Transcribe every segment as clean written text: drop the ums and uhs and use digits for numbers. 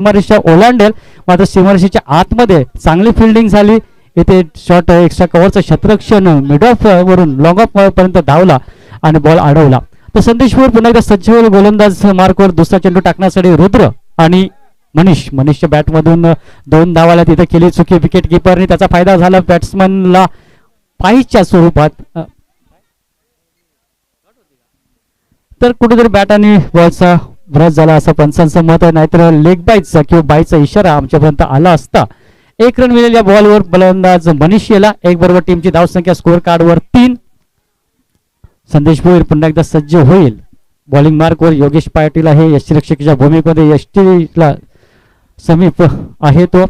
सीमारेषा ओलांडेल, मात्र सीमारेषेच्या आतमध्ये चांगली फिल्डिंग झाली. इथे शॉट एक्स्ट्रा कव्हरचं क्षेत्ररक्षण मिड ऑफ वरून लॉंग ऑफ पर्यंत धावला आणि बॉल अडवला. तर संदेश भोईर पुन्हा एकदा सज्ज होईल गोलंदाज मार्कवर दुसरा चेंडू टाकण्यासाठी. रुद्र आणि मनीषच्या बॅटमधून 2 धावाला तिथे केली चुकी विकेट किपरने, त्याचा फायदा झाला बॅट्समनला पायच्या स्वरूपात. तर कुठेतरी बॅट आणि बॉलचा ब्रश झाला असं पंचांचं मत आहे, नाहीतर लेग बाईचा किंवा बाईचा इशारा आमच्यापर्यंत आला असता. 1 रन मिळेल या बॉलवर गोलंदाज मनीष याला. 1 बरोबर टीमची धावसंख्या स्कोअर कार्डवर 3. संदेश भोईर पुन्हा एकदा सज्ज होईल बॉलिंग मार्कवर. योगेश पाटील आहे यष्टीरक्षकाच्या भूमिकेमध्ये, यष्टीला समीप आहे तो,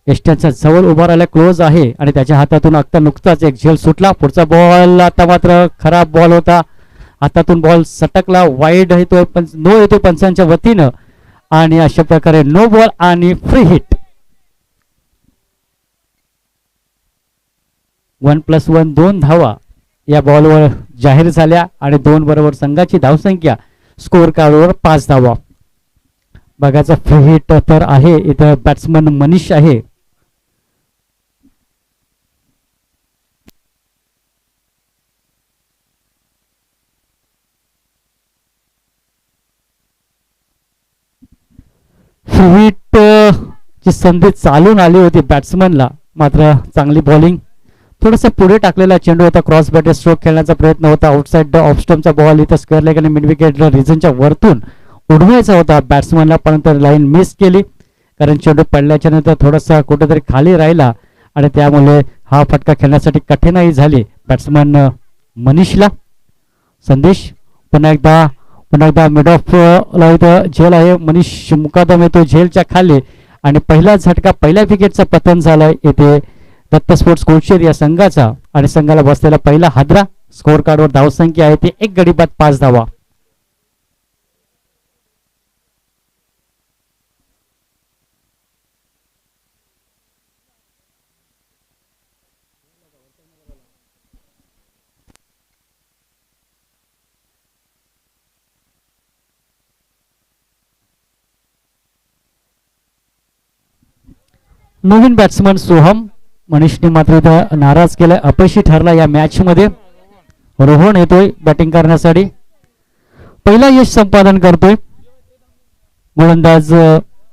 यष्ट्याच्या जवळ उभा राहिला, क्लोज आहे आणि त्याच्या हातातून आता नुकताच एक झेल सुटला. पुढचा बॉल आता मात्र खराब बॉल होता, हातातून बॉल सटकला, वाईड येतोय नो येतोय पंचांच्या वतीनं आणि अशा प्रकारे नो बॉल आणि फ्री हिट. 1+1 2 धावा या बॉलवर जाहीर झाल्या आणि 2 बरोबर संघाची धावसंख्या स्कोअर कार्डवर 5 धावा. बघायचा फ्री हिट तर आहे, इथं बॅट्समन मनीष आहे. फ्री हिट ची संधी चालून आली होती बॅट्समनला, मात्र चांगली बॉलिंग. थोडंसं पुढे टाकलेला चेंडू होता, क्रॉस बॅटर स्ट्रोक खेळण्याचा प्रयत्न होता. आउटसाइड ऑफ स्टंपचा बॉल इथं स्क्वेअर लेग आणि मिड विकेटला रिजनच्या वरतून उडवायचा होता बॅट्समनला, परंतु लाईन मिस केली कारण चेंडू पडल्याच्या नंतर थोडासा कुठेतरी खाली राहिला आणि त्यामुळे हा फटका खेळण्यासाठी कठीणाई झाली बॅट्समन मनीषला. संदेश पुन्हा एकदा मिड ऑफ ला इथं झेल आहे, मनीष मुकादम येतो झेलच्या खाली आणि पहिला झटका पहिल्या विकेटचा पतन झालाय येथे दत्त स्पोर्ट्स कोळशेर या संघाचा आणि संघाला बसलेला पहिला हादरा. स्कोअर कार्डवर धावसंख्या आहे ती 1 गडी बाद 5 धावा. नवीन बॅट्समन सोहम, मनीषने मात्र इथं नाराज केलाय, अपयशी ठरला या मॅच मध्ये. रोहन येतोय बॅटिंग करण्यासाठी, पहिला यश संपादन करतोय गोलंदाज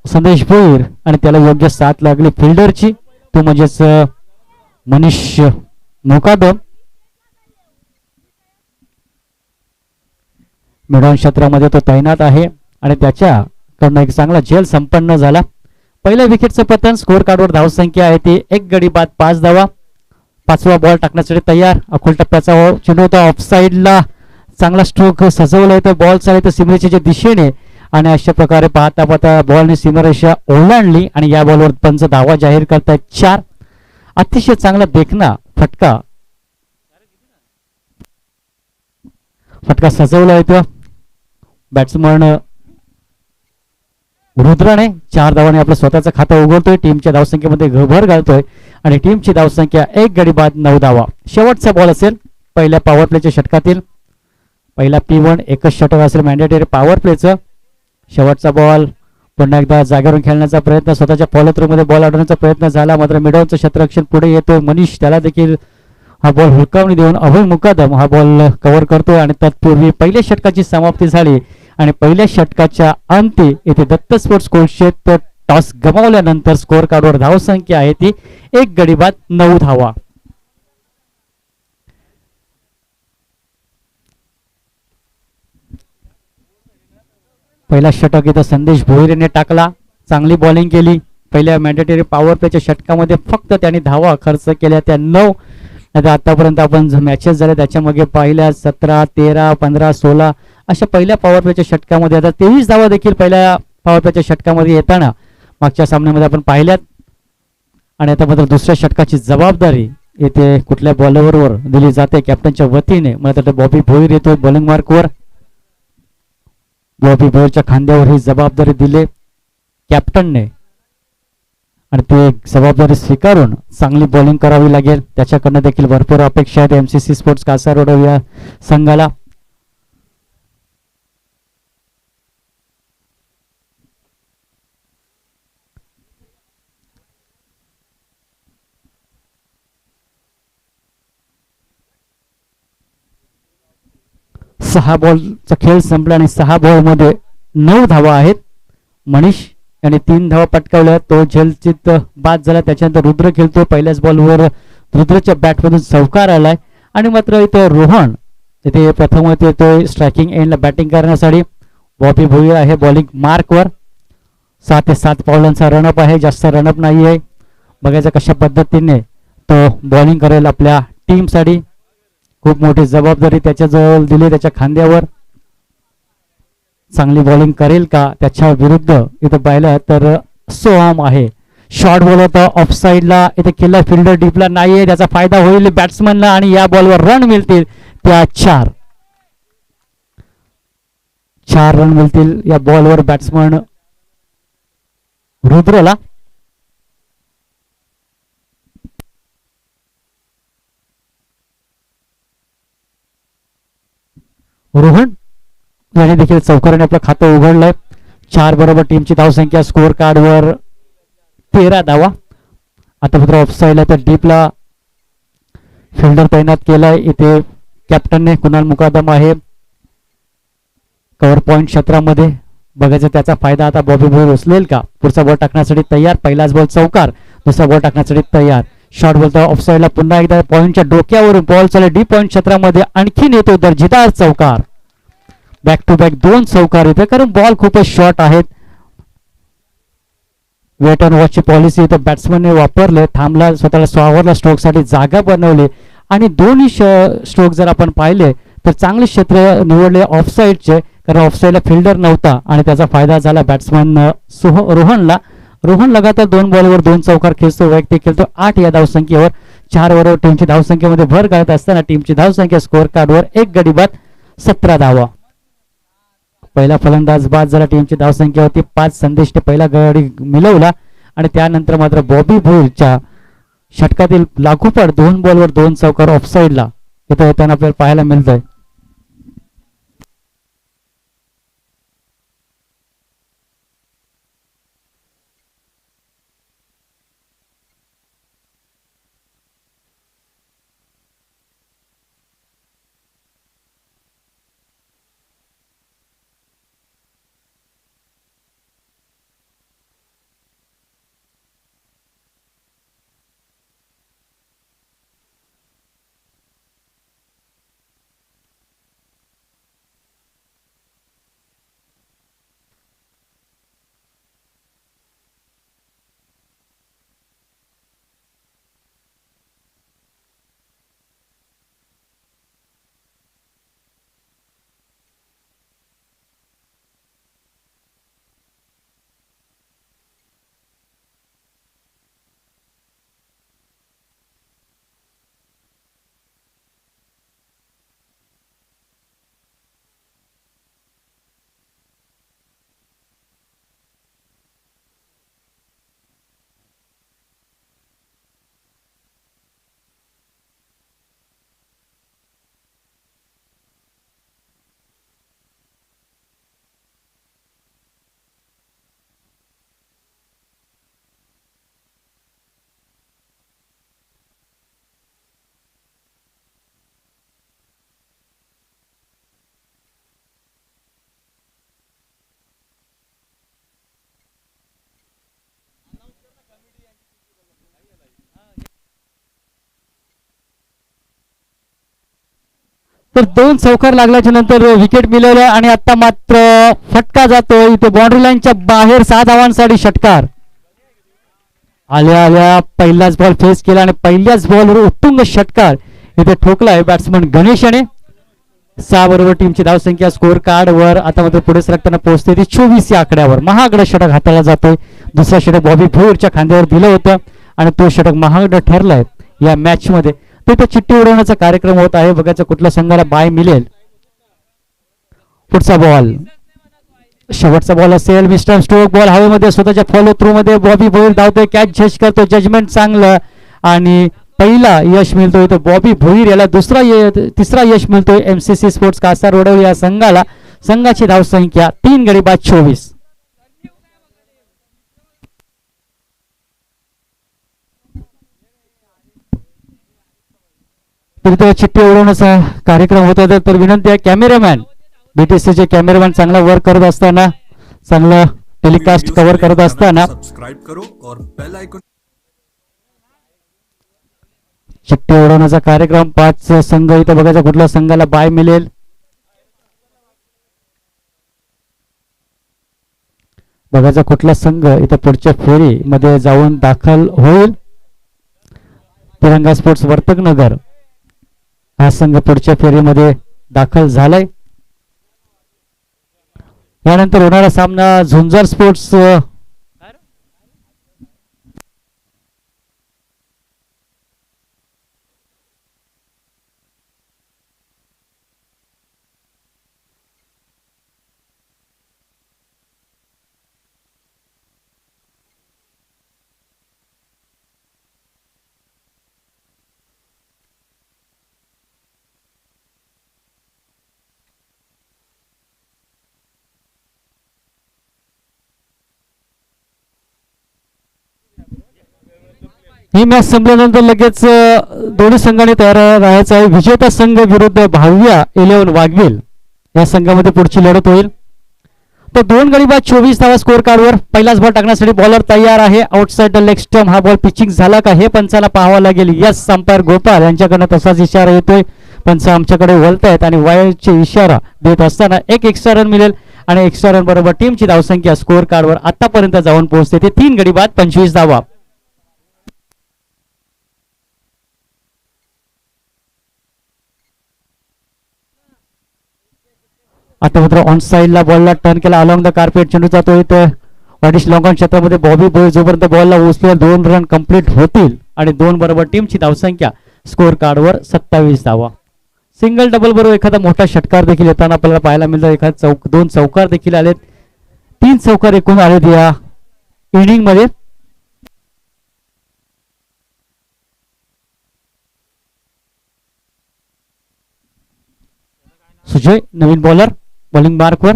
संदेश भोईर आणि त्याला योग्य साथ लागली फिल्डरची, तो म्हणजेच मनीष मुकादम. मिडॉन क्षेत्रामध्ये तो तैनात आहे आणि त्याच्याकडनं एक चांगला झेल संपन्न झाला. पहिल्या विकेटचं पतन, स्कोअर कार्डवर धावसंख्या आहे ती 1 गडी बाद 5 धावा. 5वा बॉल टाकण्यासाठी तयार, अखोल टप्प्याचा चेंडू होता ऑफसाईडला, चांगला स्ट्रोक सजवला येतो, बॉल चालतो सीमारेषेच्या दिशेने आणि अशा प्रकारे पाहता बॉलने सीमारेषा ओलांडली आणि या बॉलवर पंच धावा जाहीर करतायत 4. अतिशय चांगला देखना फटका सजवला येतो बॅट्समन रुद्राने. 4 धावाने आपलं स्वतःचं खातं उघडतोय, टीमच्या धावसंख्येमध्ये भर घालतोय आणि टीमची धावसंख्या 1 गडी बाद 9 धावा. शेवटचा बॉल असेल पहिल्या पॉवर प्लेच्या षटकातील, पहिला P1 एकच षटक असेल मॅन्डेटरी पॉवर प्लेचं. शेवटचा बॉल, पुन्हा एकदा जागेवरून खेळण्याचा प्रयत्न, स्वतःच्या फॉलो थ्रू मध्ये बॉल अडवण्याचा प्रयत्न झाला, मात्र मिडॉनचं क्षेत्ररक्षण पुढे येतोय मनीष, त्याला देखील हा बॉल हुलकावणी देऊन अभय मुकादम हा बॉल कव्हर करतोय आणि तत्पूर्वी पहिल्या षटकाची समाप्ती झाली आणि पहिल्या षटकाच्या अंती येथे दत्त स्पोर्ट्स कोळशेत टॉस गमावल्यानंतर स्कोअर कार्डवर धावसंख्या आहे ती 1 गडी बाद 9 धावा. पहिला षटक इथं संदेश भोईरेने टाकला, चांगली बॉलिंग केली. पहिल्या मॅन्डेटरी पॉवर प्लेच्या षटकामध्ये फक्त त्यांनी धावा खर्च केल्या त्या 9. आतापर्यंत आपण मॅचेस झाल्या त्याच्यामध्ये पहिल्या 17, 13, 15, 16 अशा पहिल्या पॉवर प्लेच्या षटकामध्ये आता 23 धावा देखील पहिल्या पॉवर प्लेच्या षटकामध्ये येताना मागच्या सामन्यामध्ये आपण पाहिल्यात. आणि आता मात्र दुसऱ्या षटकाची जबाबदारी येथे कुठल्या बॉलरवर दिली जाते कॅप्टनच्या वतीने. मला तर बॉबी भोईर येतो बॉलिंग मार्कवर, बॉबी भोईरच्या खांद्यावर ही जबाबदारी दिली कॅप्टनने आणि ती जबाबदारी स्वीकारून चांगली बॉलिंग करावी लागेल. त्याच्याकडनं देखील भरपूर अपेक्षा आहेत MCC स्पोर्ट्स कासारवड या संघाला. 6 बॉलचा खेळ संपला आणि 6 बॉलमध्ये 9 धावा आहेत. मनीष याने 3 धावा पटकावल्या, तो झेलचित बाद झाला. त्याच्यानंतर रुद्र खेळतो, पहिल्याच बॉलवर रुद्रच्या बॅटमधून चौकार आलाय. आणि मात्र इथे रोहन इथे प्रथमच येतोय स्ट्रायकिंग एंडला बॅटिंग करण्यासाठी. बॉबी भोईर आहे बॉलिंग मार्कवर. 6 ते 7 पावलांचा रनअप आहे, जास्त रनअप नाही आहे. बघायचं कशा पद्धतीने तो बॉलिंग करेल आपल्या टीमसाठी. खूप मोठी जबाबदारी त्याच्याजवळ दिली, त्याच्या खांद्यावर. चांगली बॉलिंग करेल का त्याच्या विरुद्ध इथं पाहिलं तर सोहम आहे. शॉर्ट बॉल होता ऑफ साईडला, इथे केला फिल्डर डीपला नाहीये, त्याचा फायदा होईल बॅट्समनला आणि या बॉलवर रन मिळतील. त्या 4 रन मिळतील या बॉलवर बॅट्समन रुद्रला. रोहन याने देखील चौकाराने आपलं खातं उघडलंय. 4 बरोबर टीमची धावसंख्या स्कोअर कार्डवर 13 धावा. आता मात्र ऑफ साईडला तर डीपला फिल्डर तैनात केलाय. इथे कॅप्टनने कुणाल मुकादम आहे कव्हर पॉइंट क्षेत्रामध्ये. बघायचं त्याचा फायदा आता बॉबी भोईर उचलेल का. पुढचा बॉल टाकण्यासाठी तयार, पहिलाच बॉल चौकार, दुसरा बॉल टाकण्यासाठी तयार. शॉर्ट बॉल ऑफ साईडला पुन्हा एकदा पॉइंटच्या डोक्यावरून बॉल चालू डीप पॉइंट क्षेत्रामध्ये, आणखीन येतो दर्जेदार चौकार. बॅक टू बॅक 2 चौकार येते, कारण बॉल खूपच शॉर्ट आहेत. वेट अँड वॉचची पॉलिसी इथं बॅट्समनने वापरले, थांबला, स्वतःला स्वावरला स्ट्रोकसाठी जागा बनवली आणि दोन्ही स्ट्रोक जर आपण पाहिले तर चांगले क्षेत्र निवडले ऑफ साईडचे, कारण ऑफ साईडला फिल्डर नव्हता आणि त्याचा फायदा झाला बॅट्समन रोहनला. रोहन लगातार 2 बॉलवर 2 चौकार खेळतो, वैयक्तिक खेळतो 8 या धावसंख्येवर. 4 बरोबर टीमची धावसंख्येमध्ये भर घालत असताना टीमची धावसंख्या स्कोअर कार्डवर 1 गडी बाद 17 धावा. पहिला फलंदाज बाद झाला, टीमची धावसंख्या होती 5. संदेशने पहिला गडी मिळवला आणि त्यानंतर मात्र बॉबी भोईरच्या षटकातील लागोपाठ 2 बॉलवर 2 चौकार ऑफ साईडला इथं येताना आपल्याला पाहायला मिळतंय. तर 2 चौकार लागल्याच्या नंतर विकेट मिळवलं आणि आता मात्र फटका जातोय इथे बाउंड्री लाईनच्या बाहेर. 6 धावांसाठी षटकार. आल्या आल्या पहिलाच बॉल फेस केला आणि पहिल्याच बॉलवर उत्तुंग षटकार इथे ठोकलाय बॅट्समन गणेश याने. 6 बरोबर टीमची धावसंख्या स्कोअर कार्डवर आता मात्र पुढे सरकताना पोहोचते ती 24 या आकड्यावर. महागडं षटक हाताला जातोय. दुसरा षटक बॉबी भोईरच्या खांद्यावर दिलं होतं आणि तो षटक महागडं ठरलाय या मॅच मध्ये. तिथे चिठ्ठी उडवण्याचा कार्यक्रम होत आहे. बघायचं कुठल्या संघाला बाय मिळेल. पुढचा बॉल, शेवटचा बॉल असेल. मिस्टर स्ट्रोक बॉल हवेमध्ये स्वतःच्या फॉलो थ्रू मध्ये बॉबी भोईर धावतोय, कॅच झेश करतो, जजमेंट चांगलं आणि पहिला यश मिळतोय तो बॉबी भोईर याला. तिसरा यश मिळतोय एमसीसी स्पोर्ट्स कासार रोडवली या संघाला. संघाची धावसंख्या 3 गडी बाद 24. तिथे चिठ्ठी उडवण्याचा कार्यक्रम होत होता. तर विनंती आहे कॅमेरामॅन, बीटीसीचे कॅमेरामॅन चांगला वर्क करत असताना, चांगलं टेलिकास्ट कव्हर करत असताना सबस्क्राइब करो और बेल आइकन. चिठ्ठी उडवण्याचा कार्यक्रम. 5 संघ इथं बघायचा कुठल्या संघाला बाय मिळेल. बघायचा कुठला संघ इथं पुढच्या फेरीमध्ये जाऊन दाखल होईल. तिरंगा स्पोर्ट्स वर्तकनगर हा संघ पुढच्या फेरीमध्ये दाखल झालाय. यानंतर होणारा सामना झुंजार स्पोर्ट्स ही मॅच संपल्यानंतर लगेच दोन्ही संघांनी तयार राहायचं आहे. विजेता संघ विरुद्ध भाव्या 11 वाघवेल या संघामध्ये पुढची लढत होईल. तर 2 गडी बाद 24 धावा स्कोर कार्डवर. पहिलाच बॉल टाकण्यासाठी बॉलर तयार आहे. Outside leg stump. हा बॉल पिचिंग झाला का हे पंचाला पाहावं लागेल. यस, अंपायर गोपाल यांच्याकडनं तसाच इशारा येतोय. पंच आमच्याकडे वळतायत आणि वायरचे इशारा देत असताना एक एक्स्ट्रा रन मिळेल आणि एक्स्ट्रा रन बरोबर टीमची धावसंख्या स्कोर कार्डवर आतापर्यंत जाऊन पोहोचते ते 3 गडी बाद 25 धावा. आता मात्र ऑन साइडला बॉलला टर्न केला अलॉंग द कार्पेट. चेंडू जातो इथं वाडिश लॉंगॉन क्षेत्रामध्ये बॉबी बॉय जोपर्यंत बॉलला उचलेल 2 रन कंप्लीट होतील आणि 2 बरोबर टीमची धावसंख्या स्कोर कार्डवर 27 धावा. सिंगल डबल बरोबर एखादा मोठा षटकार देखील येताना आपल्याला पाहायला मिळतं. एखादा 2 चौकार देखील आलेत. 3 चौकार एकूण आलेत या इनिंग मध्ये. सुजय नवीन बॉलर बॉलिंग मार्कवर.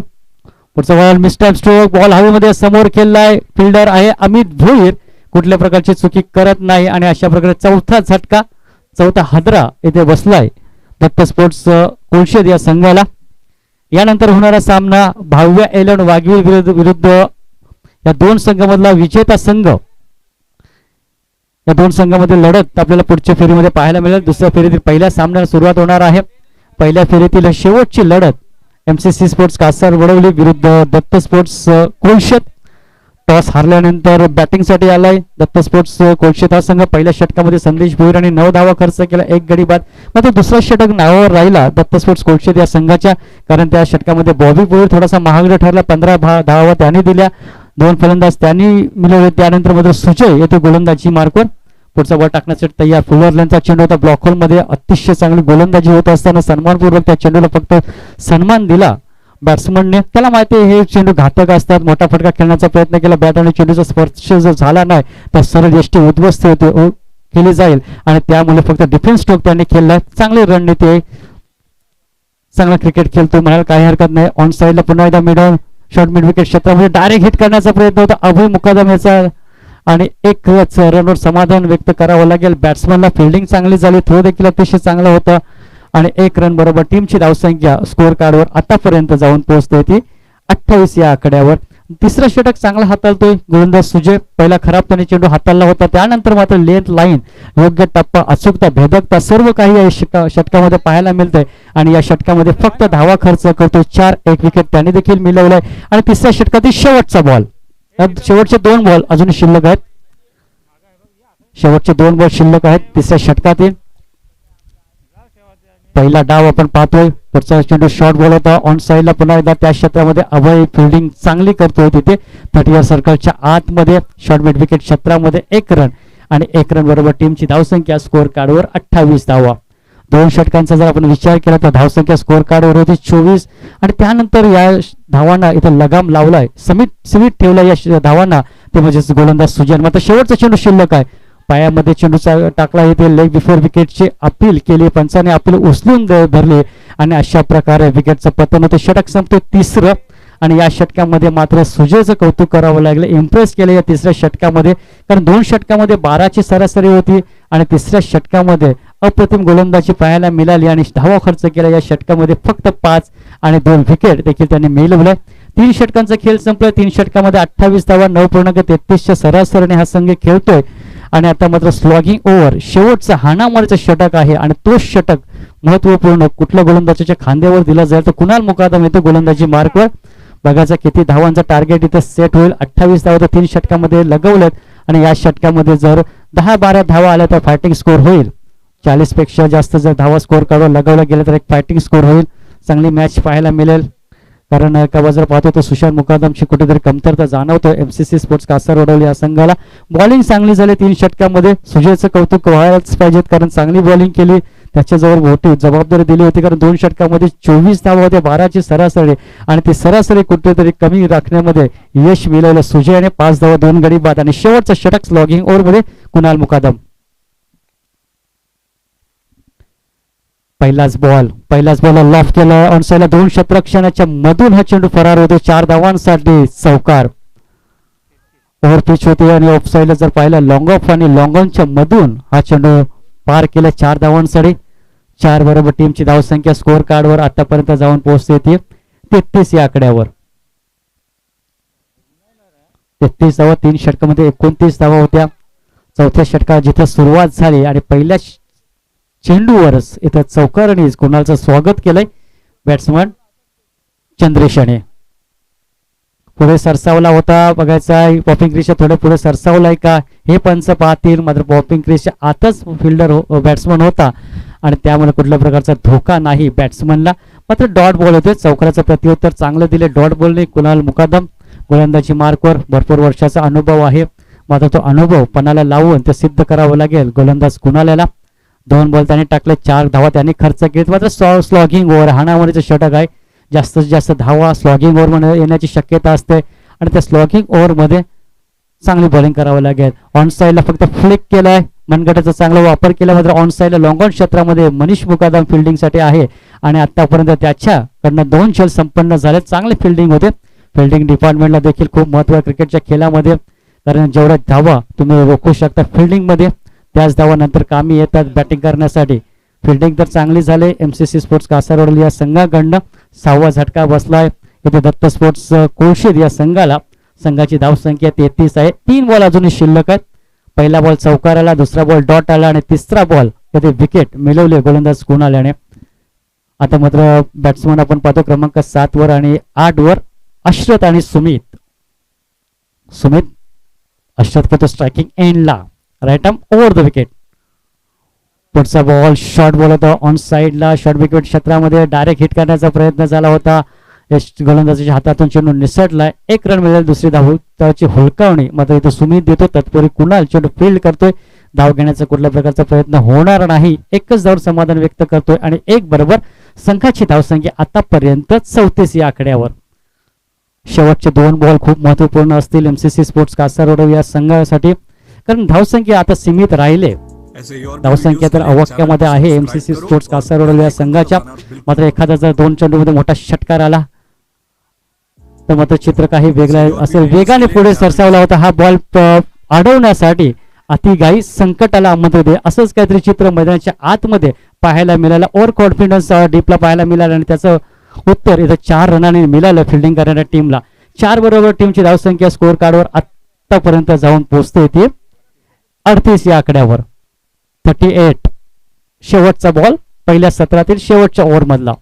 पुढचा बॉल मिस्टर स्ट्रोक. बॉल हवेमध्ये समोर खेळलाय. फिल्डर आहे अमित भोईर. कुठल्या प्रकारची चुकी करत नाही आणि अशा प्रकारे चौथा झटका, चौथा हादरा इथे बसलाय दत्त स्पोर्ट्स कोळशेद या संघाला. यानंतर होणारा सामना भाव्या 11 वाघवीर विरुद्ध या 2 संघामधला विजेता संघ. या 2 संघामध्ये लढत आपल्याला पुढच्या फेरीमध्ये पाहायला मिळेल. दुसऱ्या फेरीतील पहिल्या सामन्याला सुरुवात होणार आहे. पहिल्या फेरीतील शेवटची लढत एमसीसी स्पोर्ट्स कासार वडवली विरुद्ध दत्त स्पोर्ट्स कोळशेत. टॉस हारल्यानंतर बॅटिंगसाठी आलाय दत्त स्पोर्ट्स कोळशेत हा संघ. पहिल्या षटकामध्ये संदेश भोईर आणि 9 धावा खर्च केला, 1 गडी बाद. मात्र दुसरा षटक नावावर राहिला दत्त स्पोर्ट्स कोळशेत या संघाच्या, कारण त्या षटकामध्ये बॉबी भोईर थोडासा महागडा ठरला. 15 धावा त्यांनी दिल्या, 2 फलंदाज त्यांनी मिळवले. त्यानंतर मात्र सुजय येथे गोलंदाजी मार्कवर. पुढचा बॉल टाकण्यासाठी तयार. फुलरलॅनचा चेंडू होता ब्लॉक होल मध्ये. अतिशय चांगली गोलंदाजी होत असताना सन्मानपूर्वक त्या चेंडूला फक्त सन्मान दिला बॅट्समनने. त्याला माहिती आहे हे चेंडू घातक असतात. मोठा फटका खेळण्याचा प्रयत्न केला. बॅट आणि चेंडूचा स्पर्श जर झाला नाही तर सरळ यष्टी उद्ध्वस्त केली जाईल आणि त्यामुळे फक्त डिफेन्स स्ट्रोक त्यांनी खेळलाय. चांगली रणनीती आहे. चांगला क्रिकेट खेळतो म्हणायला काही हरकत नाही. ऑन साइडला पुन्हा एकदा मिडल शॉर्ट मिड विकेट क्षेत्रामध्ये डायरेक्ट हिट करण्याचा प्रयत्न होता अभय मुकादम याचा आणि 1 रनवर समाधान व्यक्त करावं लागेल. बॅट्समनला फिल्डिंग चांगली झाली, थ्रो देखील अतिशय चांगला होता आणि 1 रन बरोबर टीमची धावसंख्या स्कोर कार्डवर आतापर्यंत जाऊन पोहोचते ती 28 या आकड्यावर. तिसरा षटक चांगला हाताळतोय गोलंदाज सुजय. पहिला खराब त्याने चेंडू हाताळला होता, त्यानंतर मात्र लेंथ लाईन, योग्य टप्पा, अचूकता, भेदकता सर्व काही या षटकामध्ये पाहायला मिळतंय आणि या षटकामध्ये फक्त धावा खर्च करतोय. 4 1 विकेट त्याने देखील मिळवलाय आणि तिसऱ्या षटकातील शेवटचा बॉल. शेवटचे 2 बॉल अजून शिल्लक आहेत. शेवटचे 2 बॉल शिल्लक आहेत तिसऱ्या षटकातील. पहिला डाव आपण पाहतोय. पुढचा चेंडू शॉर्ट बॉल होता ऑन साइडला. पुन्हा एकदा त्या क्षेत्रामध्ये अभय फिल्डिंग चांगली करतोय तिथे 30 सर्कलच्या आतमध्ये शॉर्ट मिड विकेट क्षेत्रामध्ये 1 रन आणि 1 रन बरोबर टीमची धावसंख्या स्कोर कार्डवर 28 धावा. 2 षटकांचा जर आपण विचार केला तर धावसंख्या स्कोर कार्डवर होती 24 आणि त्यानंतर या धावांना इथं लगाम लावलाय, समित ठेवला या धावांना, ते म्हणजे गोलंदाज सुजय. मात्र शेवटचा चेंडू शिल्लक आहे. पायामध्ये चेंडूचा टाकला येते. लेग बिफोर विकेटची अपील केली, पंचाने अपील उचलून धरले आणि अशा प्रकारे विकेटचं पतन होते. षटक संपतो 3रं आणि या षटकामध्ये मात्र सुजयचं कौतुक करावं लागलं. इम्प्रेस केलं या 3ऱ्या षटकामध्ये, कारण 2 षटकामध्ये 12ची सरासरी होती आणि 3ऱ्या षटकामध्ये अप्रतिम गोलंदाजी पाहायला मिळाली आणि धावा खर्च केला या षटकामध्ये फक्त 5 आणि 2 विकेट देखील त्यांनी मिळवले. 3 षटकांचा खेळ संपला. 3 षटकामध्ये 28 धावा 9.33च्या सरासरीने हा संघ खेळतोय आणि आता मात्र स्लॉगिंग ओव्हर शेवटचा हाणामारीचा षटक आहे आणि तो षटक महत्वपूर्ण कुठल्या गोलंदाजाच्या खांद्यावर दिला जाईल तर कुणाल मुकादम येतो गोलंदाजी मार्कवर. बघायचा किती धावांचा टार्गेट इथे सेट होईल. 28 धावा तर 3 षटकामध्ये लगवलेत आणि या षटकामध्ये जर 10-12 धावा आल्या तर फायटिंग स्कोर होईल. 40 पेक्षा जास्त जर धावा स्कोर काढून लगवला गेला तर एक फायटिंग स्कोर होईल. चांगली मॅच पाहायला मिळेल कारण एका बाजूला पाहतो तर सुशांत मुकादमची कुठेतरी कमतरता जाणवतो एमसीसी स्पोर्ट्स कासारवडवली या संघाला. बॉलिंग चांगली झाली 3 षटकामध्ये. सुजयचं कौतुक व्हायलाच पाहिजेत कारण चांगली बॉलिंग केली. त्याच्याजवळ मोठी जबाबदारी दिली होती कारण 2 षटकामध्ये 24 धावा होते 12ची सरासरी आणि ती सरासरी कुठेतरी कमी राखण्यामध्ये यश मिळवलं सुजयने. 5 धावा 2 गडी बाद आणि शेवटचा षटक स्लॉगिंग ओव्हरमध्ये कुणाल मुकादम. पहिलाच बॉल लॉफ केला ऑनसाईडला. 2 क्षेत्ररक्षणाच्या मधून हा चेंडू फरार होतो. 4 धावांसाठी चौकार. ओव्हर पिच होते आणि ऑफसाईडला जर पाहिलं लॉंग ऑफ आणि लॉंग ऑनच्या मधून हा चेंडू पार केला 4 धावांसाठी. 4 बरोबर टीमची धावसंख्या स्कोअर कार्डवर आतापर्यंत जाऊन पोहोचते ती 33 या आकड्यावर. 33 धावा 3 षटकामध्ये 29 धावा होत्या. चौथ्या षटकात जिथे सुरुवात झाली आणि पहिल्या चेंडूवरच इथं चौकारणीच कुणालचं स्वागत केलंय बॅट्समन चंद्रेशाने. पुढे सरसावला होता बघायचा पॉपिंग क्रीजच्या थोडे पुढे सरसावलाय का हे पंच पाहतील. मात्र पॉपिंग क्रीजच्या आतच फिल्डर बॅट्समन होता आणि त्यामुळे कुठल्या प्रकारचा धोका नाही बॅट्समनला. मात्र डॉट बॉल होते. चौकाराचं प्रत्युत्तर चांगलं दिले डॉट बॉलने कुणाल मुकादम. गोलंदाजी मार्कवर भरपूर वर्षाचा अनुभव आहे. मात्र तो अनुभव पणाला लावून ते सिद्ध करावं लागेल गोलंदाज कुणालला. 2 बॉल त्यांनी टाकले 4 धावा त्यांनी खर्च केले. मात्र स्लॉगिंग ओव्हर हाणामारीचं षटक आहे. जास्तीत जास्त धावा स्लॉगिंग ओव्हरमध्ये येण्याची शक्यता असते आणि त्या स्लॉगिंग ओव्हरमध्ये चांगली बॉलिंग करावं लागेल. ऑन साईडला फक्त फ्लिक केलाय. मनगटाचा चांगला वापर केला. मात्र ऑन साईडला लॉंग ऑन क्षेत्रामध्ये मनीष मुकादम फिल्डिंगसाठी आहे आणि आतापर्यंत त्याच्याकडनं 2 खेळ संपन्न झाले. चांगले फिल्डिंग होते. फिल्डिंग डिपार्टमेंटला देखील खूप महत्व आहे क्रिकेटच्या खेळामध्ये कारण जेवढ्या धावा तुम्ही रोखू शकता फिल्डिंगमध्ये त्याच धावा नंतर कामी येतात बॅटिंग करण्यासाठी. फिल्डिंग तर चांगली झाली. एमसीसी स्पोर्ट्स कासारवडली या संघाकडनं 6वा झटका बसलाय. इथे दत्त स्पोर्ट्स कोळशीर या संघाची धावसंख्या 33 आहे. 3 बॉल अजूनही शिल्लक आहेत. पहिला बॉल चौकार आला, दुसरा बॉल डॉट आला आणि तिसरा बॉल इथे विकेट मिळवले गोलंदाज कुणालने. आता मात्र बॅट्समन आपण पाहतो क्रमांक 7 वर आणि 8 वर अश्रत आणि सुमित. अश्रत करतो स्ट्रायकिंग एंडला right arm over the wicket. पुढचा बॉल शॉर्ट बॉल होता ऑन साईडला. शॉर्ट विकेट क्षेत्रामध्ये डायरेक्ट हिट करण्याचा प्रयत्न झाला होता. गोलंदाजाच्या हातातून चेंडू निसटलाय. 1 रन मिळेल. दुसरी धावची हुलकावणी मात्र इथं सुमित देतो. तत्पूर्वी कुणाल चेंडू फील्ड करतोय. धाव घेण्याचा कुठल्या प्रकारचा प्रयत्न होणार नाही. एकच धाव समाधान व्यक्त करतोय आणि 1 बरोबर संघाची धावसंख्या आतापर्यंत 34 या आकड्यावर. शेवटचे 2 बॉल खूप महत्वपूर्ण असतील एमसीसी स्पोर्ट्स कासारवडव या संघासाठी कारण धावसंख्या आता सीमित राहिले. धावसंख्या तर अवाक्यामध्ये आहे एमसीसी स्पोर्ट्स कासारवडव या संघाच्या. मात्र एखादा जर 2 चेंडूमध्ये मोठा षटकार आला तर मात्र चित्र काही वेगळं असेल. वेगाने पुढे सरसावला होता. हा बॉल अडवण्यासाठी अतिघाई संकटाला आमंत्रण दे असंच काहीतरी चित्र मैदानाच्या आतमध्ये पाहायला मिळालं. ओव्हर कॉन्फिडन्स डीपला पाहायला मिळालं आणि त्याचं उत्तर इथं 4 रनाने मिळालं फिल्डिंग करणाऱ्या टीमला. 4 बरोबर टीमची धावसंख्या स्कोअर कार्डवर आतापर्यंत जाऊन पोहोचते ती 38 या आकड्यावर. 38 शेवटचा बॉल पहिल्या सत्रातील शेवटच्या ओव्हर मधला.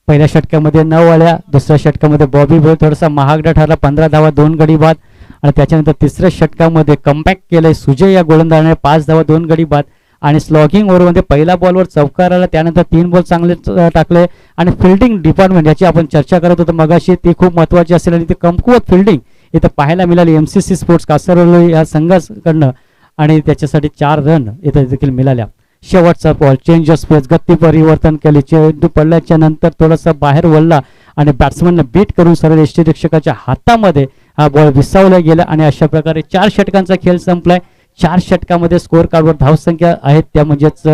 पहिल्या षटकामध्ये 9 आल्या. दुसऱ्या षटकामध्ये बॉबी बॉल थोडासा महागडा ठरला. 15 धावा 2 गडी बाद आणि त्याच्यानंतर तिसऱ्या षटकामध्ये कमबॅक केलंय सुजय या गोलंदाजाने. 5 धावा 2 गडी बाद आणि स्लॉगिंग ओव्हरमध्ये पहिला बॉलवर चौकार आला. त्यानंतर 3 बॉल चांगले टाकले आणि फिल्डिंग डिपार्टमेंट याची आपण चर्चा करत होतो मगाशी ती खूप महत्वाची असेल आणि ती कमकुवत फिल्डिंग इथं पाहायला मिळाली एमसीसी स्पोर्ट्स कासारवडव या संघाकडनं आणि त्याच्यासाठी 4 रन इथे देखील मिळाल्या. शेवटचा बॉल चेंज ऑफ स्पेस गती परिवर्तन केले. चेंडू पडल्याच्या नंतर थोडासा बाहेर वळला आणि बॅट्समनने बीट करून सरळ यष्टीरक्षकाच्या हातामध्ये हा बॉल विसावला गेला आणि अशा प्रकारे 4 षटकांचा खेळ संपलाय. 4 षटकामध्ये स्कोअर कार्डवर धावसंख्या आहेत त्या म्हणजेच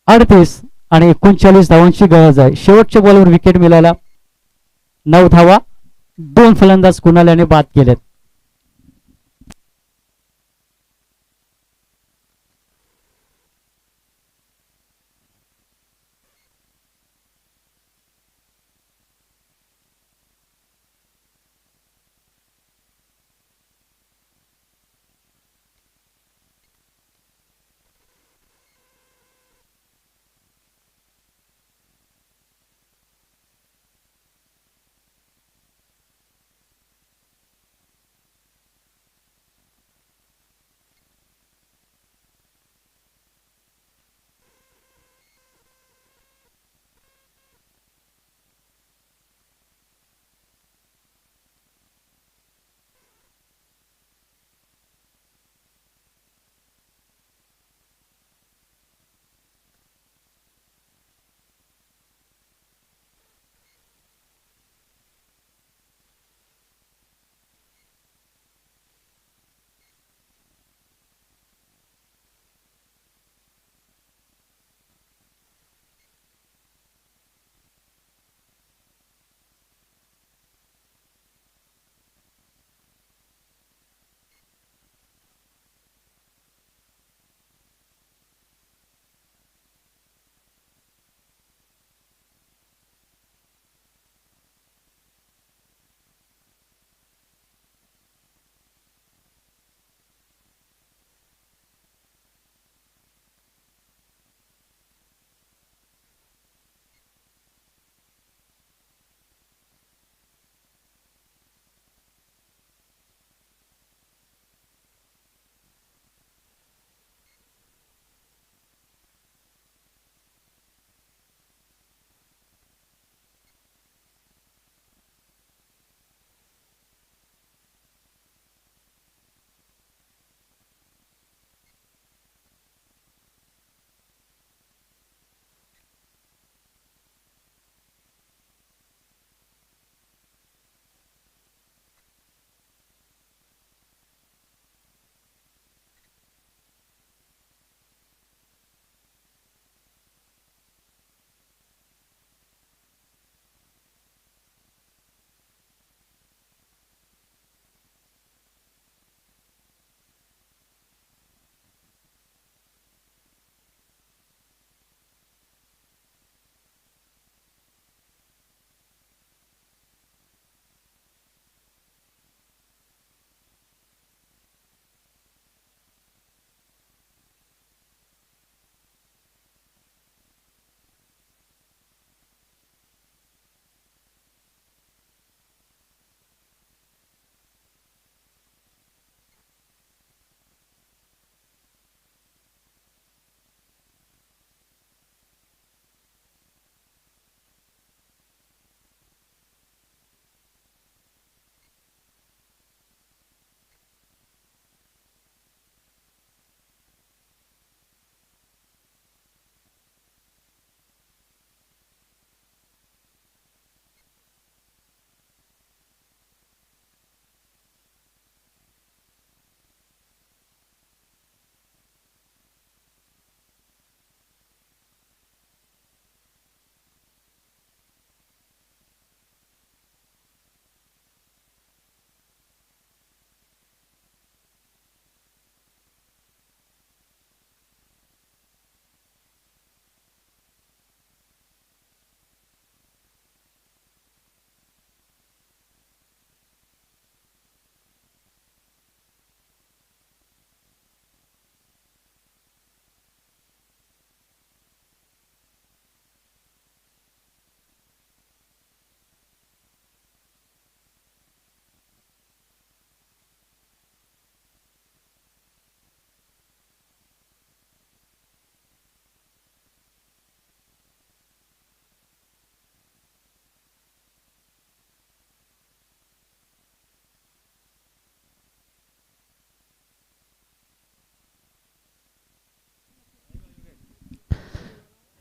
38 आणि 39 धावांची गरज आहे. शेवटच्या बॉलवर विकेट मिळाला. 9 धावा 2 फलंदाज कुणालने बाद केलेत.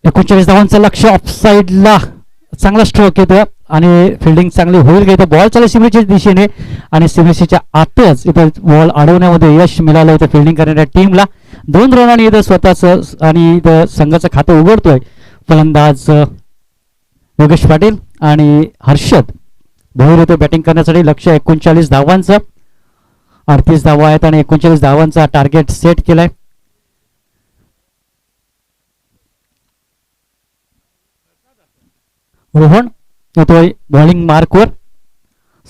39 धावांचं लक्ष ऑफसाईडला चांगला स्ट्रोक येतो आणि फिल्डिंग चांगली होईल का इथं बॉल चालू सीमेच्या दिशेने आणि सीमेच्या आतच इथं बॉल अडवण्यामध्ये यश मिळालं इथं फिल्डिंग करणाऱ्या टीमला 2 रनांनी इथं स्वतःच आणि इथं संघाचं खातं उघडतोय फलंदाज योगेश पाटील आणि हर्षद भोईर येतो बॅटिंग करण्यासाठी. लक्ष 39 धावांचं 38 धावा आहेत आणि 39 धावांचा टार्गेट सेट केलाय. रोहन येतोय बॉलिंग मार्कवर.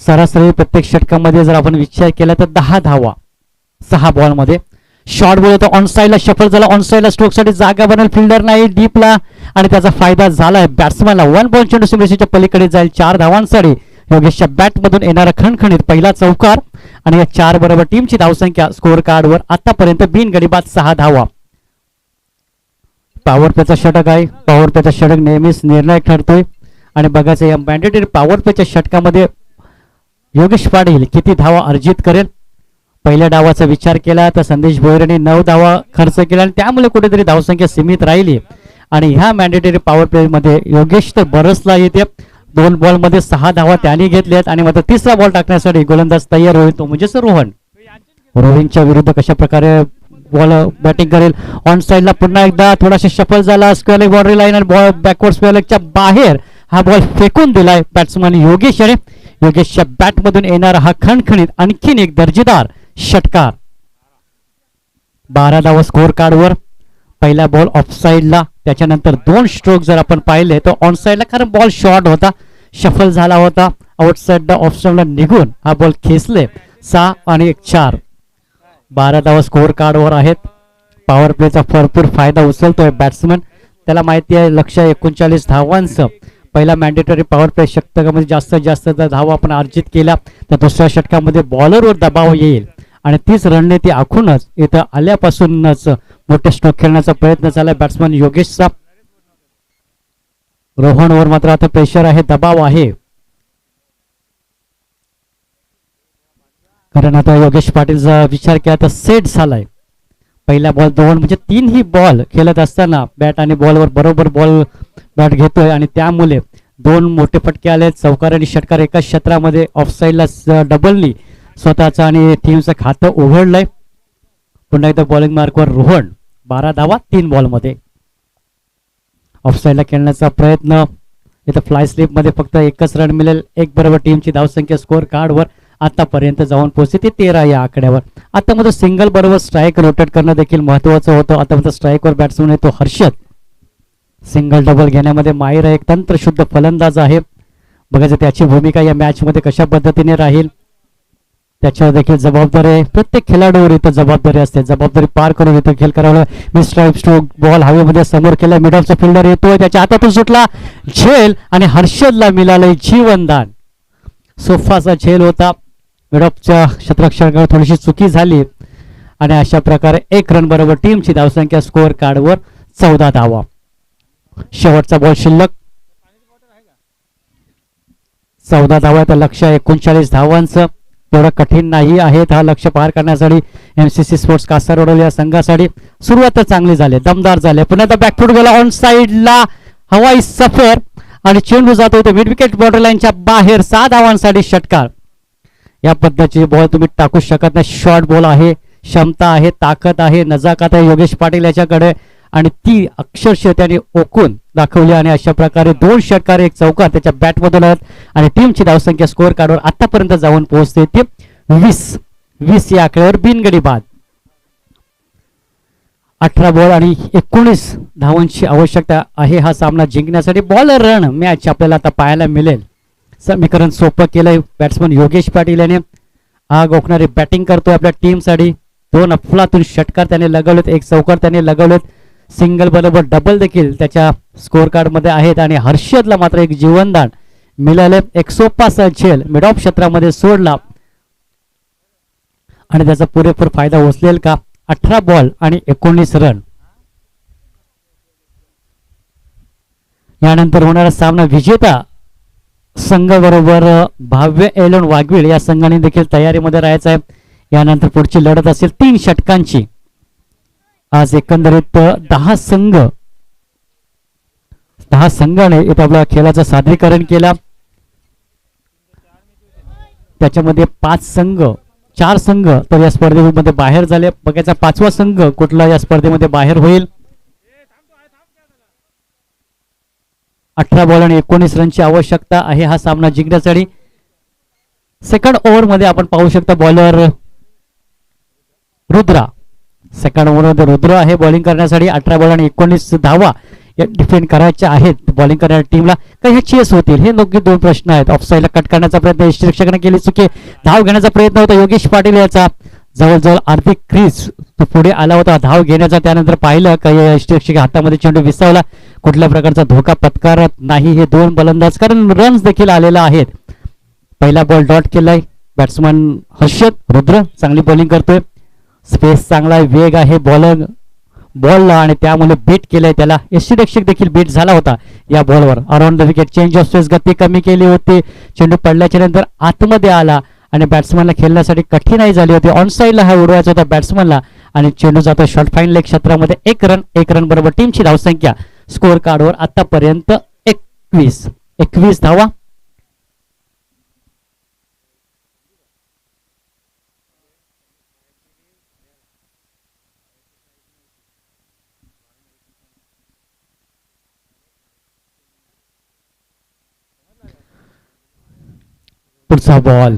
सरासरी प्रत्येक षटकामध्ये जर आपण विचार केला तर 10 धावा 6 बॉलमध्ये. शॉर्ट बॉल होता ऑन साईडला शफल झाला. ऑन साईडला स्ट्रोक साठी जागा बनेल फिल्डर नाही डीपला आणि त्याचा फायदा झालाय बॅट्समॅनला. 1 बॉल चेंडू सीमेच्या पलीकडे जाईल 4 धावांसाठी. योगेशच्या बॅट मधून येणारा खणखणीत पहिला चौकार आणि या 4 बरोबर टीमची धावसंख्या स्कोअर कार्डवर आतापर्यंत बिनगडीबाद 6 धावा. पॉवर प्लेचा षटक आहे. पॉवर प्लेचा षटक नेहमीच निर्णायक ठरतोय आणि बघायचं या मॅन्डेटरी पॉवर प्लेच्या षटकामध्ये योगेश पाटील किती धावा अर्जित करेल. पहिल्या डावाचा विचार केला तर संदेश भोईरने 9 धावा खर्च केला आणि त्यामुळे कुठेतरी धावसंख्या सीमित राहिली आणि ह्या मॅन्डेटरी पॉवर प्ले मध्ये योगेश तर बरसला येते. 2 बॉल मध्ये 6 धावा त्यांनी घेतल्यात आणि मात्र तिसरा बॉल टाकण्यासाठी गोलंदाज तयार होईल तो म्हणजेच रोहन. रोहनच्या विरुद्ध कशा प्रकारे बॉल बॅटिंग करेल. ऑन साईडला पुन्हा एकदा थोडासा शफल झाला. स्क्वेअर लेग बाउंड्री लाईन आणि बॉल बॅकवर्ड स्क्वेअर लेगच्या बाहेर हा बॉल फेकून दिलाय बॅट्समन योगेश याने. योगेशच्या बॅट मधून येणारा हा खणखणीत आणखीन एक दर्जेदार षटकार. 12 धावा स्कोअर कार्डवर. पहिला बॉल ऑफ साईडला त्याच्यानंतर 2 स्ट्रोक जर आपण पाहिले तर ऑन साईडला कारण बॉल शॉर्ट होता शफल झाला होता आउटसाईड ऑफ स्टंपला निघून हा बॉल खेचले 6 आणि 4. 12 धावा स्कोअर कार्डवर आहेत. पॉवर प्लेचा भरपूर फायदा उचलतोय बॅट्समन. त्याला माहिती आहे लक्ष 39 धावांचं पहिला मॅन्डेटरी पॉवर प्ले षटकामध्ये जास्तीत जास्त धावा आपण अर्जित केल्या तर दुसऱ्या षटकामध्ये बॉलरवर दबाव येईल आणि तीच रणनीती आखूनच इथं आल्यापासूनच मोठे स्ट्रोक खेळण्याचा प्रयत्न झाला बॅट्समन योगेशचा. रोहनवर मात्र आता प्रेशर आहे दबाव आहे कारण आता योगेश पाटीलचा विचार केला तर सेट झालाय. पहिला बॉल 2 म्हणजे 3 ही बॉल खेळत असताना बॅट आणि बॉलवर बरोबर बॉल बॅट घेतोय आणि त्यामुळे 2 मोठे फटके आले. चौकार आणि षटकार एकाच क्षेत्रामध्ये ऑफसाईडला डबलनी स्वतःचा आणि टीमचं खातं उघडलंय. पुन्हा एकदा बॉलिंग मार्कवर रोहन. 12 धावा 3 बॉलमध्ये. ऑफसाईडला खेळण्याचा प्रयत्न इथं फ्लाय स्लिप मध्ये फक्त 1च रन मिळेल. 1 बरोबर टीमची धावसंख्या स्कोअर कार्डवर आतापर्यंत जाऊन पोहोचते ती 13 या आकड्यावर. आता मध्ये सिंगल बरोबर स्ट्राईक रोटेट करणं देखील महत्वाचं होतं. आता मध्ये स्ट्राईकवर बॅट्समन येतो हर्षद. सिंगल डबल घेण्यामध्ये माहिर आहे. एक तंत्रशुद्ध फलंदाज आहे. बघायचं त्याची भूमिका या मॅच मध्ये कशा पद्धतीने राहील त्याच्यावर देखील जबाबदारी आहे. प्रत्येक खेळाडूवर इथं जबाबदारी असते. जबाबदारी पार करून इथं खेळ करावा. मिस्ट्राईप स्ट्रोक बॉल हवेमध्ये समोर केला. मिड ऑफचा फिल्डर येतोय त्याच्या हातातून सुटला झेल आणि हर्षदला मिळालंय जीवनदान. सोफाचा झेल होता. मिड ऑफच्या क्षेत्ररक्षकावर थोडीशी चुकी झाली आणि अशा प्रकारे 1 रन बरोबर टीमची धावसंख्या स्कोअर कार्डवर 14 धावा. शेवटचा बॉल शिल्लक 14 धावा. तर लक्ष 39 धावांचं तेवढं कठीण नाही आहे हा लक्ष पार करण्यासाठी. MCC स्पोर्ट्स कासारवडल या संघासाठी सुरुवात तर चांगली झाली दमदार झाले. पुन्हा एकदा बॅकफूट गेला ऑन साईडला हवाई सफर आणि चेंडू जातो होते मिड विकेट बॉर्डर लाईनच्या बाहेर. 6 धावांसाठी षटकार. या पद्धतीचे बॉल तुम्ही टाकू शकत नाही. शॉर्ट बॉल आहे क्षमता आहे ताकद आहे नजाकत आहे योगेश पाटील याच्याकडे आणि ती अक्षरशः त्याने ओकून दाखवली आणि अशा प्रकारे 2 षटकार 1 चौकार त्याच्या बॅट मधून आहेत आणि टीमची धावसंख्या स्कोअर कार्डवर आतापर्यंत जाऊन पोहोचते ती 20 या आकड्यावर बिनगडी बाद. 18 बॉल आणि 19 धावांची आवश्यकता आहे हा सामना जिंकण्यासाठी. बॉलर रन मॅच आपल्याला आता पाहायला मिळेल. समीकरण सोपं केलंय बॅट्समन योगेश पाटील याने. आग ओकणारी बॅटिंग करतोय आपल्या टीमसाठी. 2 अफलातून षटकार त्याने लगवलेत 1 चौकार त्याने लगवलेत. सिंगल बरोबर डबल देखील त्याच्या स्कोअर कार्ड मध्ये आहेत आणि हर्षदला मात्र 1 जीवनदान मिळाले. 1 सोपाचा झेल मिड ऑफ क्षेत्रामध्ये सोडला आणि त्याचा पुरेपूर फायदा उचलेल का. 18 बॉल आणि 19 रन. यानंतर होणारा सामना विजेता संघ बरोबर भाव्य एलन वाघवीळ या संघाने देखील तयारीमध्ये राहायचं आहे. यानंतर पुढची लढत असेल 3 षटकांची. आज एकंदरीत 10 संघ 10 संघाने इथं आपल्या खेळाचं सादरीकरण केलं. त्याच्यामध्ये 4 संघ तर या स्पर्धेमध्ये बाहेर झाले. बघायचा 5वा संघ कुठला या स्पर्धेमध्ये बाहेर होईल. 18 बॉल आणि 19 रनची आवश्यकता आहे हा सामना जिंकण्यासाठी. सेकंड ओव्हर मध्ये आपण पाहू शकता बॉलर रुद्रा. सेकंड ओव्हर मध्ये रुद्र आहे बॉलिंग करण्यासाठी. 18 बॉल आणि 19 धावा या डिफेंड करायच्या आहेत बॉलिंग करणाऱ्या टीमला. काही हे चेस होतील हे नक्की 2 प्रश्न आहेत. ऑफसाईडला कट करण्याचा प्रयत्न यष्टीरक्षकाने केली चुकी. धाव घेण्याचा प्रयत्न होता योगेश पाटील याचा. जवळजवळ अर्धी क्रीज तो पुढे आला होता धाव घेण्याचा. त्यानंतर पाहिलं काही यष्टीरक्षक हातामध्ये चेंडू विसावला. कुठल्या प्रकारचा धोका पत्कारत नाही हे 2 फलंदाज, कारण रन्स देखील आलेला आहेत. पहिला बॉल डॉट केलाय बॅट्समन हर्षद. रुद्र चांगली बॉलिंग करतोय. स्पेस चांगला वेग आहे बॉलला आणि त्यामुळे बीट केलंय त्याला. यष्टीरक्षक देखील बीट झाला होता या बॉलवर. Around the wicket change of space गती कमी केली होती. चेंडू पडल्याच्या नंतर आतमध्ये आला आणि बॅट्समनला खेळण्यासाठी कठीणाई झाली होती. ऑन साईडला हा उडवायचा होता बॅट्समनला आणि चेंडू जातो शॉर्ट फाईन लेग क्षेत्रामध्ये. 1 रन बरोबर टीमची धावसंख्या स्कोअर कार्डवर आतापर्यंत 21 धावा. पुढचा बॉल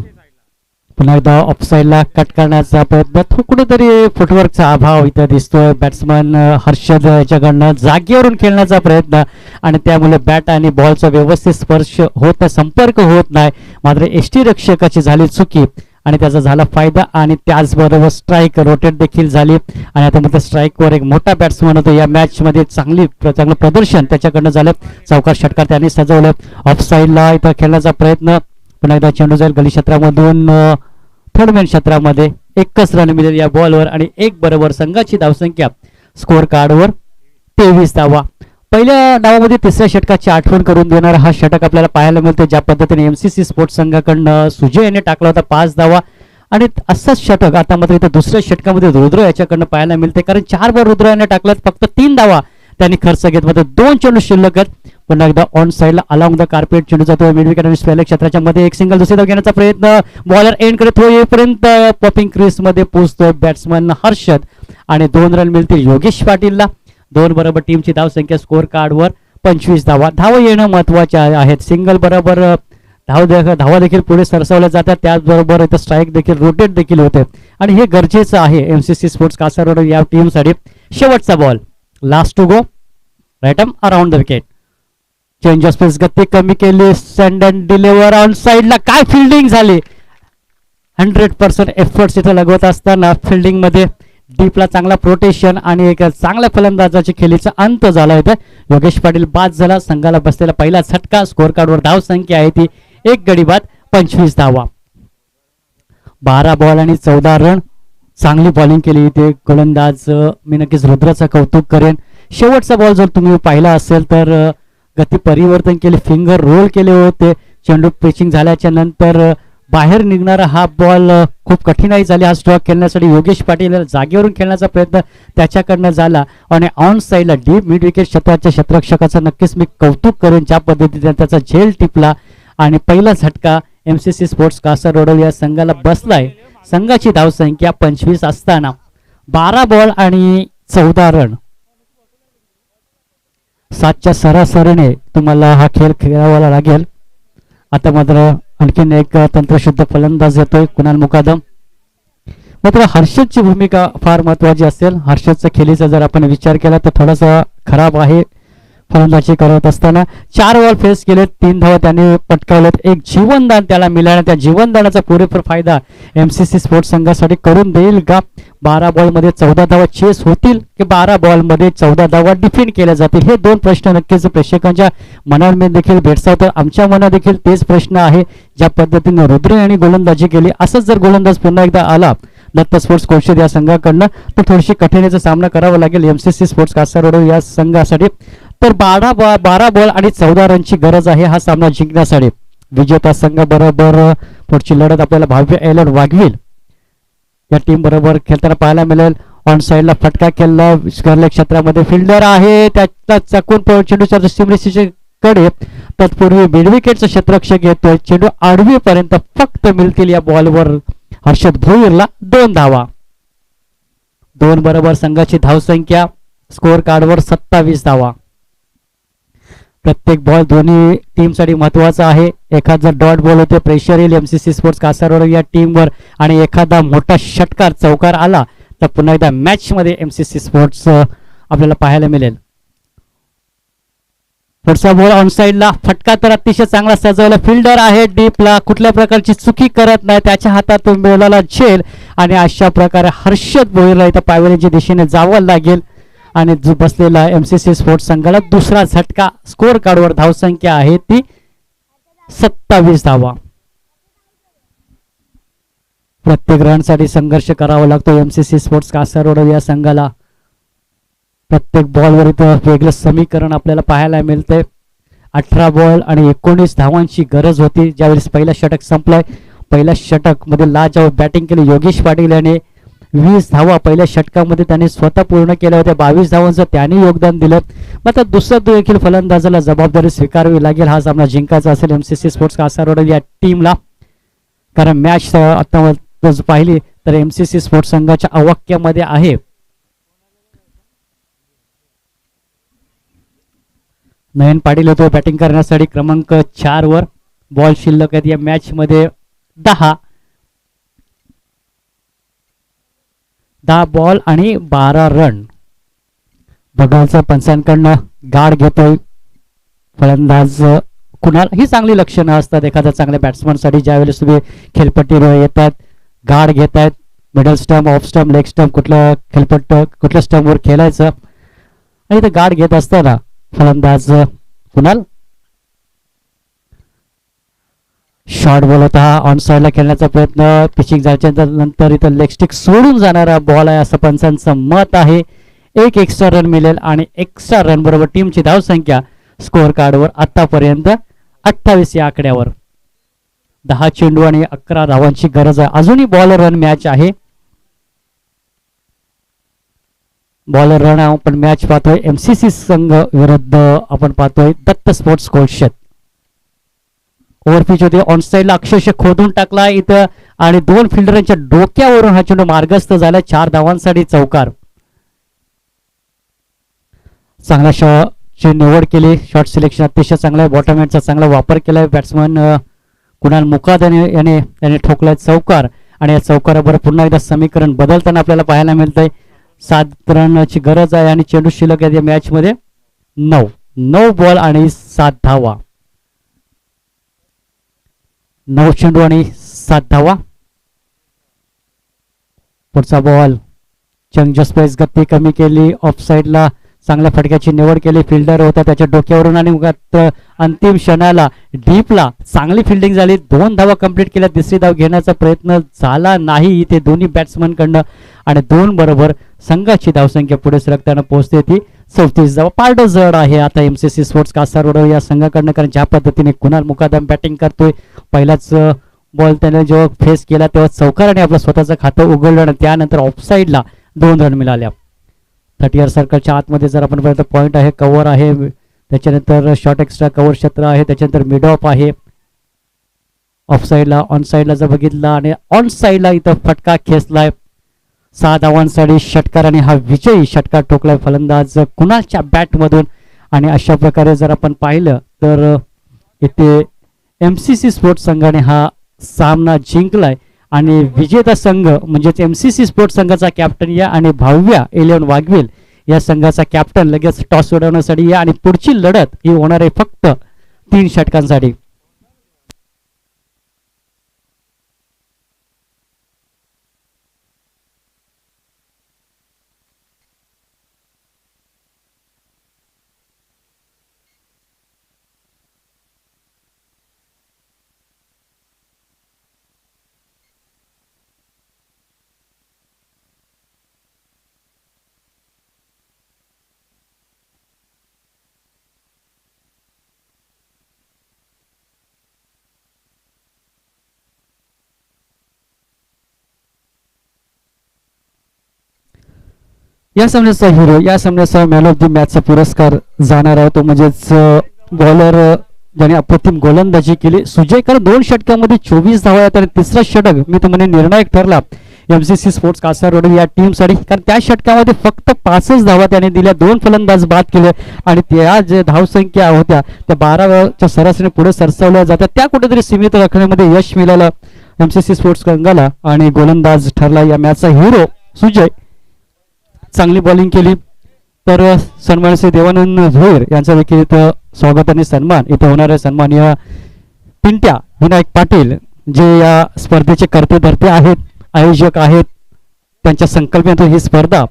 पुन्हा एकदा ऑफसाईडला कट करण्याचा प्रयत्न. कुठेतरी फुटवर्कचा अभाव इथं दिसतोय. बॅट्समन हर्षद याच्याकडनं जागेवरून खेळण्याचा प्रयत्न आणि त्यामुळे बॅट आणि बॉलचा व्यवस्थित स्पर्श होत नाही, संपर्क होत नाही. मात्र यष्टीरक्षकाची झाली चुकी आणि त्याचा झाला फायदा आणि त्याचबरोबर स्ट्राईक रोटेट देखील झाली. आणि आता मात्र स्ट्राईकवर एक मोठा बॅट्समन होतो या मॅच मध्ये. चांगलं प्रदर्शन त्याच्याकडनं झालं. चौकार षटकार त्यांनी सजवलं. ऑफसाईडला इथं खेळण्याचा प्रयत्न. पुन्हा एकदा चेंडू जाईल गली क्षेत्रामधून थर्ड मॅन क्षेत्रामध्ये. 1 रन मिळेल या बॉलवर आणि 1 बरोबर संघाची धावसंख्या स्कोअर कार्डवर 23 धावा. पहिल्या डावामध्ये 3ऱ्या षटकाची आठवण करून देणारा हा षटक आपल्याला पाहायला मिळतो. ज्या पद्धतीने एमसीसी स्पोर्ट्स संघाकडनं सुजय याने टाकला होता 5 धावा आणि असंच षटक आता मात्र इथं 2ऱ्या षटकामध्ये रुद्र याच्याकडनं पाहायला मिळते. कारण 4 बॉल रुद्र याने टाकलात, फक्त 3 धावा त्यांनी खर्च घेत मध्ये 2 चेंडू शिल्लक आहेत. पुन्हा एकदा ऑन साईडला अलॉंग द कार्पेट चेंडू जातो मिड विकेट आणि स्पेल क्षेत्राच्या मध्ये. 1 सिंगल दुसरी धाव घेण्याचा प्रयत्न. बॉलर एंड कडे थ्रो येईपर्यंत पॉपिंग क्रीज मध्ये पोहोचतोय बॅट्समन हर्षद आणि 2 रन मिळतील योगेश पाटीलला. 2 बरोबर टीमची धावसंख्या स्कोअर कार्डवर 25 धावा. धावा येणं महत्वाचे आहेत. सिंगल बरोबर धावा देखील पुढे सरसावल्या जातात. त्याचबरोबर इथं स्ट्राईक देखील रोटेट देखील होते आणि हे गरजेचं आहे एमसीसी स्पोर्ट्स कासारवाड या टीमसाठी. शेवटचा ball last to go right arm around the wicket. Change of space गती कमी केली. सेंड अँड डिलिव्हर ऑन साईडला. काय फिल्डिंग झाली. 100% एफर्ट्स इथे लगवत असताना फिल्डिंग मध्ये डीपला चांगला प्रोटेक्शन आणि एक चांगल्या फलंदाजाची खेळीचा अंत झाला इथे. योगेश पाटील बाद झाला. संघाला बसलेला पहिला झटका. स्कोअर कार्डवर धाव संख्या आहे ती 1 गडी बाद 25 धावा. 12 बॉल आणि 14 रन. चांगली बॉलिंग केली इथे गोलंदाज. मी नक्कीच रुद्राचं कौतुक करेन. शेवटचा बॉल जर तुम्ही पाहिला असेल तर गती परिवर्तन केले, फिंगर रोल केले होते. चेंडू पिचिंग झाल्याच्या नंतर बाहेर निघणारा हा बॉल खूप कठीणाई झाली हा स्ट्रोक खेळण्यासाठी. योगेश पाटील जागेवरून खेळण्याचा प्रयत्न त्याच्याकडनं झाला आणि ऑन साईडला डीप मिड विकेट क्षेत्राच्या क्षेत्ररक्षकाचं नक्कीच मी कौतुक करेन ज्या पद्धतीने त्याचा झेल टिपला आणि पहिला झटका एमसीसी स्पोर्ट्स कासारवाड या संघाला बसलाय. संघाची धावसंख्या 25 असताना 12 बॉल आणि 14 रन. 7च्या सरासरीने तुम्हाला हा खेळ खेळावा लागेल. आता मात्र आणखीन एक तंत्रशुद्ध फलंदाज येतोय कुणाल मुकादम. मात्र हर्षदची भूमिका फार महत्वाची असेल. हर्षदच्या खेळीचा जर आपण विचार केला तर थोडासा खराब आहे फलंदाजी करत असताना. 4 बॉल फेस केले, 3 धावा त्याने पटकावलेत. 1 जीवनदान त्याला मिळालं. त्या जीवनदानाचा पुरेपूर फायदा एमसीसी स्पोर्ट्स संघासाठी करून देईल का. 12 बॉल मध्ये 14 धावा चेस होतील की 12 बॉल मध्ये 14 धावा डिफेंड केल्या जातील, हे 2 प्रश्न नक्कीच प्रेक्षकांच्या मनामध्ये देखील भेडसावतात. आमच्या मनात देखील तेच प्रश्न आहे. ज्या पद्धतीने रुद्र यांनी गोलंदाजी केली असंच जर गोलंदाज पुन्हा एकदा आला दत्त स्पोर्ट्स कोर्शेद या संघाकडनं तर थोडीशी कठीणीचा सामना करावा लागेल एमसीसी स्पोर्ट्स कासारवाड या संघासाठी. तर 12 बॉल आणि 14 रनची गरज आहे हा सामना जिंकण्यासाठी. विजेता संघाबरोबर पुढची लढत आपल्याला भाव्य एलॉट वाघवील या टीम बरोबर खेळताना पाहायला मिळेल. ऑन साईडला फटका केला स्क्वेअर क्षेत्रामध्ये फिल्डर आहे त्याचा चकून चेंडू सिमरेसीचे कडे तत्पूर्वी मिड विकेटचा क्षेत्ररक्षक येतोय चेंडू आडवीपर्यंत फक्त मिळतील या बॉलवर हर्षद भोईरला 2 धावा 2 बरोबर संघाची धावसंख्या स्कोअर कार्डवर 27 धावा प्रत्येक बॉल दोन्ही टीम साठी महत्वाचा आहे एखादा डॉट बॉल होते प्रेशर येईल एमसीसी स्पोर्ट्स कासारवर या टीमवर आणि एखादा मोठा षटकार चौकार आला तर पुन्हा एकदा मॅच मध्ये एमसीसी स्पोर्ट्स आपल्याला पाहायला मिळेल पुढचा बॉल ऑन साइडला फटका तर अतिशय चांगला सजवला फिल्डर आहे डीपला कुठल्या प्रकारची चुकी करत नाही त्याच्या हातात मिळाला झेल आणि अशा प्रकारे हर्षद भोईरला इथं पायवलीच्या दिशेने जावं लागेल आणि जो बसलेला एमसीसी स्पोर्ट्स संघाला दुसरा झटका स्कोअर कार्डवर धावसंख्या आहे ती 27 धावा प्रत्येक रनसाठी संघर्ष करावा लागतो एमसीसी स्पोर्ट्स कासाररोड या संघाला प्रत्येक बॉलवर इथं वेगळं समीकरण आपल्याला पाहायला मिळतंय 18 बॉल आणि 19 धावांची गरज होती ज्यावेळेस पहिला षटक संपलाय पहिल्या षटक मध्ये लाजवाब बॅटिंग केली योगेश पाटील याने 20 धावा पहिल्या षटकामध्ये त्याने स्वतः पूर्ण केल्या होत्या 22 धावांचं त्याने योगदान दिलं मग आता दुसऱ्या देखील फलंदाजाला जबाबदारी स्वीकारावी लागेल हा सामना जिंकायचा असेल एमसीसी स्पोर्ट्स कासाररोड या टीमला कारण मॅच आता पाहिली तर एमसीसी स्पोर्ट्स संघाच्या अवाक्यामध्ये आहे नयन पाटील होतो बॅटिंग करण्यासाठी क्रमांक 4 वर बॉल शिल्लक आहेत या मॅच मध्ये 10 बॉल आणि 12 रन बघायचं पंचांकडनं गाड घेतोय फलंदाज कुणाल ही चांगली लक्षणं असतात एखाद्या चांगल्या बॅट्समन साठी ज्यावेळेस तुम्ही खेळपट्टीवर येतात गाड घेतायत middle stump off stump leg stump कुठल्या स्टंपवर खेळायचं आणि ते गाड घेत असताना फलंदाज कुणाल शॉर्ट बॉल होता ऑन साइडला खेळण्याचा प्रयत्न पिचिंग झाल्याच्या नंतर इथं लेग स्टिक सोडून जाणारा बॉल आहे असं पंचांचं मत आहे एक एक्स्ट्रा रन मिळेल आणि एक्स्ट्रा रन बरोबर टीमची धावसंख्या स्कोअर कार्डवर आतापर्यंत 28 या आकड्यावर 10 चेंडू आणि 11 धावांची गरज आहे अजूनही बॉल रन मॅच आहे बॉलर रन आपण मॅच पाहतोय एमसीसी संघ विरुद्ध आपण पाहतोय दत्त स्पोर्ट्स कोलशेत ओव्हरपिच होते ऑन साइडला अक्षरशः खोदून टाकला इथं आणि 2 फिल्डरांच्या डोक्यावरून हा चेंडू मार्गस्थ झाला 4 धावांसाठी चौकार चांगला शॉटची निवड केली शॉट सिलेक्शन अतिशय चांगला आहे बॉटम हँडचा चांगला वापर केलाय बॅट्समन कुणाल मुकाद याने ठोकलाय चौकार आणि या चौकाराबरोबर पुन्हा एकदा समीकरण बदलताना आपल्याला पाहायला मिळतंय 7 रनची गरज आहे आणि चेंडू शिल्लक आहे या मॅच मध्ये 9 बॉल आणि 7 धावा 9 चेंडू आणि 7 धावा पुढचा बॉल चंग स्पेस गती कमी केली ऑफ साइडला चांगल्या फटक्याची निवड केली फिल्डर होता त्याच्या डोक्यावरून आणि अंतिम क्षणाला डीपला चांगली फिल्डिंग झाली 2 धावा कंप्लीट केल्या तिसरी धाव घेण्याचा प्रयत्न झाला नाही इथे दोन्ही बॅट्समन कडनं आणि 2 बरोबर संघाची धावसंख्या पुढे सरकताना पोहोचते ती 34 धावा पारड जड आहे आता एमसीसी स्पोर्ट्स कासाररोड या संघाकडनं कारण ज्या पद्धतीने कुणाल मुकादम बॅटिंग करतोय पहिलाच बॉल त्याने जेव्हा फेस केला तेव्हा चौकाराने आपलं स्वतःचं खातं उघडलं आणि त्यानंतर ऑफ साइडला 2 रन मिळाल्या 30 सर्कलच्या आतमध्ये जर आपण पाहिलं पॉइंट आहे कव्हर आहे त्याच्यानंतर शॉर्ट एक्स्ट्रा कव्हर क्षेत्र आहे त्याच्यानंतर मिड ऑफ आहे ऑफ साइडला ऑन साइडला जर बघितलं आणि ऑन साइडला इथं फटका खेचलाय 6 धावांसाठी षटकार आणि हा विजयी षटकार ठोकलाय फलंदाज कुणालच्या बॅट मधून आणि अशा प्रकारे जर आपण पाहिलं तर इथे एमसीसी स्पोर्ट्स संघाने हा सामना जिंकलाय आणि विजेता संघ म्हणजेच एमसीसी स्पोर्ट्स संघाचा कॅप्टन या आणि भाव्या एलियन वाघवेल या संघाचा कॅप्टन लगेच टॉस उडवण्यासाठी या आणि पुढची लढत ही होणार आहे फक्त 3 षटकांसाठी या सामन्याचा हिरो, या सामन्याचा मॅन ऑफ द मॅचचा पुरस्कार जाणार आहे तो म्हणजेच बॉलर ज्याने अप्रतिम गोलंदाजी केली सुजय. कारण 2 षटकामध्ये 24 धावा आहेत आणि तिसरा षटक मी तुम्हाला निर्णायक ठरला MCC स्पोर्ट्स कासारवाडी या टीमसाठी. कारण त्या षटकामध्ये फक्त 5च धावा त्याने दिल्या, 2 फलंदाज बाद केले आणि त्या जे धावसंख्या होत्या त्या 12च्या सरासरीने पुढे सरसावल्या जातात, त्या कुठेतरी सीमित राखण्यामध्ये यश मिळालं MCC स्पोर्ट्स कंगाला आणि गोलंदाज ठरला या मॅचचा हिरो सुजय. चांगली बॉलिंग केली. तर सन्मान श्री देवानंद भोईर यांचा देखील इथं स्वागत आणि सन्मान. इथे होणारे सन्माननीय पिंट्या विनायक पाटील जे या स्पर्धेचे कर्ते धर्ते आहेत, आयोजक आहेत, त्यांच्या संकल्पनेतून ही स्पर्धा